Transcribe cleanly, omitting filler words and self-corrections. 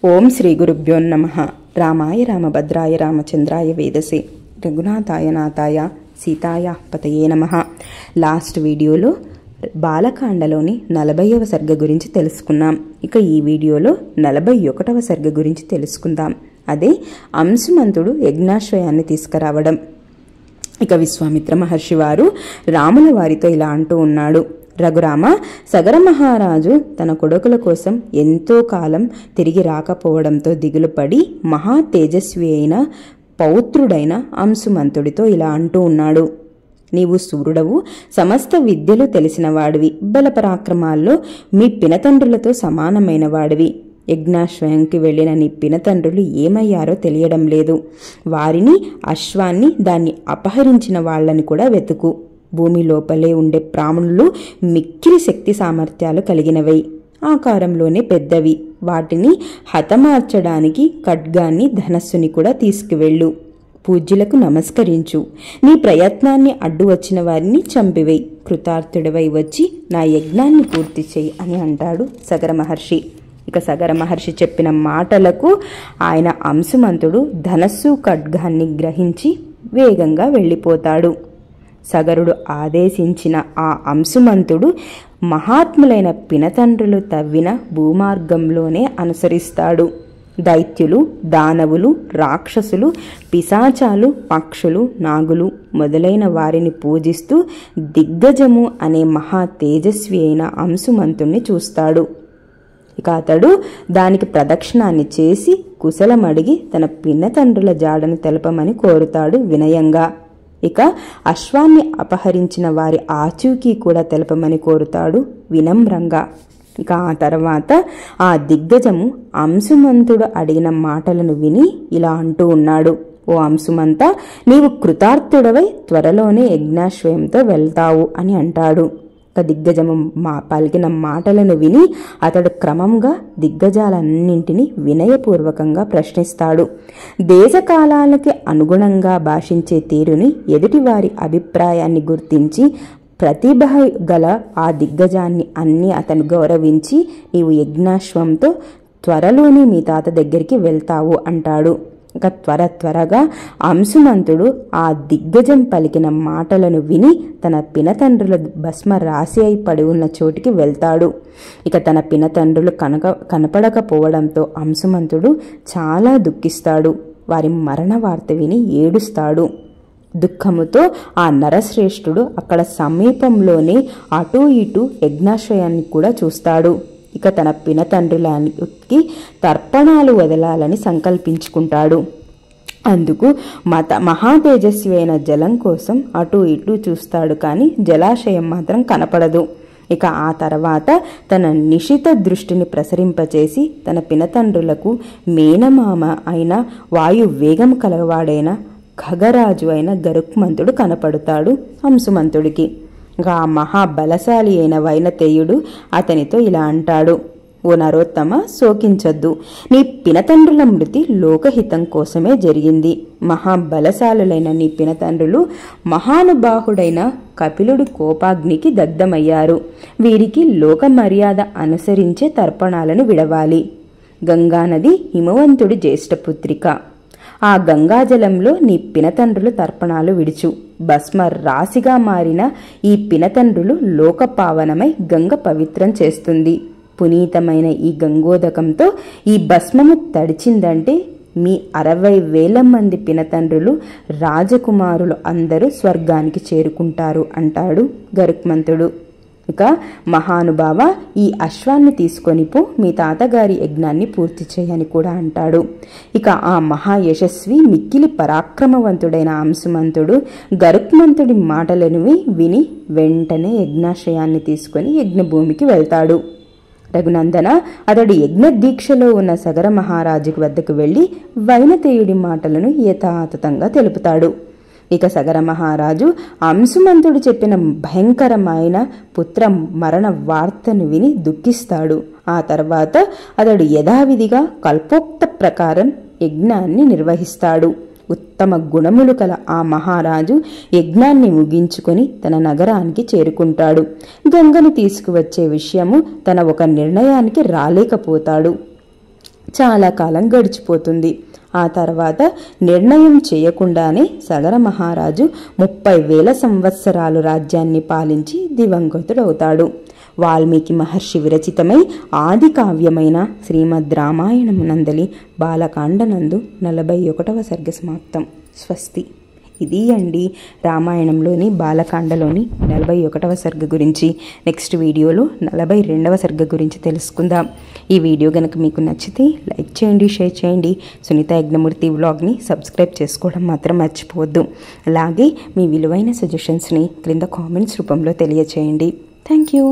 ఓం శ్రీ గురుభ్యో నమః. రామాయ రామభద్రాయ రామచంద్రాయ వేదసే రఘునాథాయ నాథాయ సీతాయ పతయే నమః. లాస్ట్ వీడియోలో బాలకాండలోని 40వ సర్గ గురించి తెలుసుకున్నాం. ఇక ఈ వీడియోలో 41వ సర్గ గురించి తెలుసుకుందాం. అదే అంశుమంతుడు యజ్ఞాశ్వయాన్ని తీసుకురావడం. ఇక విశ్వామిత్ర మహర్షి వారు రాముల వారితో ఇలా అంటూ ఉన్నాడు. రఘురామ, సగర మహారాజు తన కొడుకుల కోసం ఎంతో కాలం తిరిగి రాకపోవడంతో దిగులుపడి మహా తేజస్వి అయిన పౌత్రుడైన అంశుమంతుడితో ఇలా అంటూ ఉన్నాడు. నీవు సూర్యుడవు, సమస్త విద్యలు తెలిసిన వాడివి, బలపరాక్రమాల్లో మీ పినతండ్రులతో సమానమైన వాడివి. యజ్ఞాశ్వయంకి వెళ్లిన నీ పినతండ్రులు ఏమయ్యారో తెలియడం లేదు. వారిని, అశ్వాన్ని, దాన్ని అపహరించిన వాళ్లని కూడా వెతుకు. భూమి లోపలే ఉండే ప్రాణులు మిక్కిలి శక్తి సామర్థ్యాలు కలిగినవై, ఆకారంలోనే పెద్దవి. వాటిని హతమార్చడానికి ఖడ్గాన్ని, ధనస్సుని కూడా తీసుకువెళ్ళు. పూజ్యులకు నమస్కరించు. నీ ప్రయత్నాన్ని అడ్డు వచ్చిన వారిని చంపివేయి. కృతార్థుడివై వచ్చి నా యజ్ఞాన్ని పూర్తి చేయి అని అంటాడు సగర మహర్షి. ఇక సగర మహర్షి చెప్పిన మాటలకు ఆయన అంశుమంతుడు ధనస్సు, ఖడ్గాన్ని గ్రహించి వేగంగా వెళ్ళిపోతాడు. సగరుడు ఆదేశించిన ఆ అంశుమంతుడు మహాత్ములైన పినతండ్రులు తవ్విన భూమార్గంలోనే అనుసరిస్తాడు. దైత్యులు, దానవులు, రాక్షసులు, పిశాచాలు, పక్షులు, నాగులు మొదలైన వారిని పూజిస్తూ దిగ్గజము అనే మహా తేజస్వి అయిన అంశుమంతుణ్ణి చూస్తాడు. ఇక అతడు దానికి ప్రదక్షిణాన్ని చేసి కుశలమడిగి తన పినతండ్రుల జాడను తెలపమని కోరుతాడు వినయంగా. ఇక అశ్వాన్ని అపహరించిన వారి ఆచూకీ కూడా తెలపమని కోరుతాడు వినమ్రంగా. ఇక ఆ తర్వాత ఆ దిగ్గజము అంశుమంతుడు అడిగిన మాటలను విని ఇలా అంటూ ఉన్నాడు. ఓ అంశుమంత, నీవు కృతార్థుడవై త్వరలోనే యజ్ఞాశ్వయంతో వెళ్తావు అని అంటాడు. దిగ్గజము పలికిన మాటలను విని అతడు క్రమంగా దిగ్గజాలన్నింటినీ వినయపూర్వకంగా ప్రశ్నిస్తాడు. దేశకాలాలకి అనుగుణంగా భాషించే తీరుని, ఎదుటివారి అభిప్రాయాన్ని గుర్తించి ప్రతిభ గల ఆ దిగ్గజాన్ని అన్నీ అతను గౌరవించి నీవు యజ్ఞాశ్వంతో త్వరలోనే మీ తాత దగ్గరికి వెళ్తావు అంటాడు. ఇక త్వరగా అంశుమంతుడు ఆ దిగ్గజం పలికిన మాటలను విని తన పినతండ్రుల భస్మ రాశి అయి పడి ఉన్న చోటికి వెళ్తాడు. ఇక తన పినతండ్రులు కనపడకపోవడంతో అంశుమంతుడు చాలా దుఃఖిస్తాడు. వారి మరణ వార్త విని ఏడుస్తాడు. దుఃఖముతో ఆ నరశ్రేష్ఠుడు అక్కడ సమీపంలోనే అటూ ఇటూ యజ్ఞాశ్వయాన్ని కూడా చూస్తాడు. ఇక తన పినతండ్రులకి తర్పణాలు వదలాలని సంకల్పించుకుంటాడు. అందుకు మహాతేజస్వి అయిన జలం కోసం అటూ ఇటూ చూస్తాడు, కానీ జలాశయం మాత్రం కనపడదు. ఇక ఆ తర్వాత తన నిశిత దృష్టిని ప్రసరింపచేసి తన పినతండ్రులకు మేనమామ అయిన వాయు వేగం కలవాడైన ఖగరాజు అయిన గరుక్మంతుడు కనపడతాడు అంశుమంతుడికి. ఆ మహాబలశాలి అయిన వైనతేయుడు అతనితో ఇలా అంటాడు. ఓ నరోత్తమ, శోకించొద్దు. నీ పినతండ్రుల మృతి లోకహితం కోసమే జరిగింది. మహాబలశాలులైన నీ పినతండ్రులు మహానుబాహుడైన కపిలుడి కోపాగ్నికి దగ్ధమయ్యారు. వీరికి లోక మర్యాద అనుసరించే తర్పణాలను విడవాలి. గంగానది హిమవంతుడి జ్యేష్ఠపుత్రిక. ఆ గంగాజలంలో నీ పినతండ్రులు తర్పణాలు విడుచు. భస్మ రాశిగా మారిన ఈ పినతండ్రులు లోకపావనమై గంగ పవిత్రం చేస్తుంది. పునీతమైన ఈ గంగోదకంతో ఈ భస్మము తడిచిందంటే మీ 60,000 మంది పినతండ్రులు, రాజకుమారులు అందరూ స్వర్గానికి చేరుకుంటారు అంటాడు గరుక్మంతుడు. ఇక మహానుభావ, ఈ అశ్వాన్ని తీసుకొని పో, మీ తాతగారి యజ్ఞాన్ని పూర్తి చేయని కూడా అంటాడు. ఇక ఆ మహాయశస్వి మిక్కిలి పరాక్రమవంతుడైన అంశుమంతుడు గరుక్మంతుడి మాటలను విని వెంటనే యజ్ఞాశ్రయాన్ని తీసుకొని యజ్ఞభూమికి వెళ్తాడు. రఘునందన, అతడు యజ్ఞ దీక్షలో ఉన్న సగర మహారాజు వద్దకు వెళ్లి వైనతేయుడి మాటలను యథాతథంగా తెలుపుతాడు. ఇక సగర మహారాజు అంశుమంతుడు చెప్పిన భయంకరమైన పుత్ర మరణ వార్తను విని దుఃఖిస్తాడు. ఆ తర్వాత అతడు యథావిధిగా కల్పోక్త ప్రకారం యజ్ఞాన్ని నిర్వహిస్తాడు. ఉత్తమ గుణములు కల ఆ మహారాజు యజ్ఞాన్ని ముగించుకొని తన నగరానికి చేరుకుంటాడు. గంగను తీసుకువచ్చే విషయము తన ఒక నిర్ణయానికి రాలేకపోతాడు. చాలా కాలం గడిచిపోతుంది. ఆ తర్వాత నిర్ణయం చేయకుండానే సగర మహారాజు 30,000 సంవత్సరాలు రాజ్యాన్ని పాలించి దివంగతుడవుతాడు. వాల్మీకి మహర్షి విరచితమై ఆది కావ్యమైన శ్రీమద్ రామాయణమునందలి బాలకాండనందు 41వ సర్గ సమాప్తం. స్వస్తి. ఇది అండి రామాయణంలోని బాలకాండలోని 41వ సర్గ గురించి. నెక్స్ట్ వీడియోలో 42వ సర్గ గురించి తెలుసుకుందాం. ఈ వీడియో కనుక మీకు నచ్చితే లైక్ చేయండి, షేర్ చేయండి. సునీత యజ్ఞమూర్తి వ్లాగ్ని సబ్స్క్రైబ్ చేసుకోవడం మాత్రం మర్చిపోవద్దు. అలాగే మీ విలువైన సజెషన్స్ని క్రింద కామెంట్స్ రూపంలో తెలియచేయండి. Thank you.